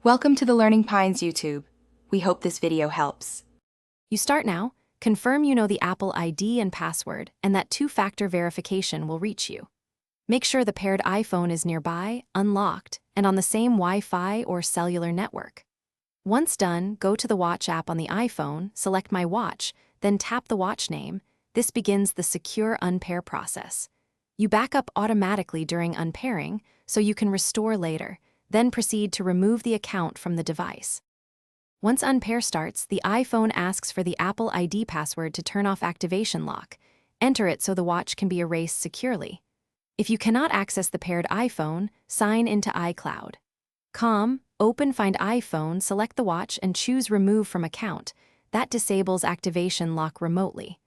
Welcome to the Learning Pines YouTube. We hope this video helps. You start now. Confirm you know the Apple ID and password and that two-factor verification will reach you. Make sure the paired iPhone is nearby, unlocked, and on the same Wi-Fi or cellular network. Once done, go to the Watch app on the iPhone, select My Watch, then tap the watch name. This begins the secure unpair process. You back up automatically during unpairing, so you can restore later. Then proceed to remove the account from the device. Once unpair starts, the iPhone asks for the Apple ID password to turn off activation lock. Enter it so the watch can be erased securely. If you cannot access the paired iPhone, sign into iCloud. Open Find iPhone, select the watch and choose Remove from Account. That disables activation lock remotely.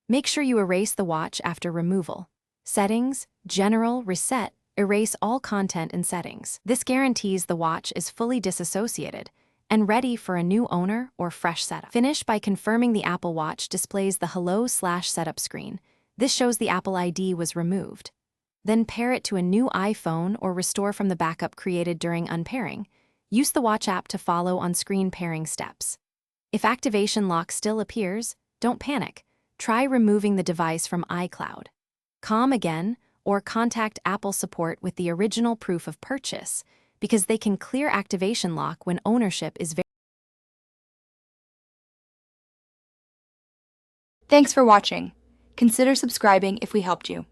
Make sure you erase the watch after removal. Settings, General, Reset. Erase all content and settings. This guarantees the watch is fully disassociated and ready for a new owner or fresh setup. Finish by confirming the Apple Watch displays the Hello/Setup screen. This shows the Apple ID was removed. Then pair it to a new iPhone or restore from the backup created during unpairing. Use the Watch app to follow on-screen pairing steps. If activation lock still appears, don't panic. Try removing the device from iCloud. Again, or contact Apple support with the original proof of purchase, because they can clear activation lock when ownership is verified. Thanks for watching. Consider subscribing if we helped you.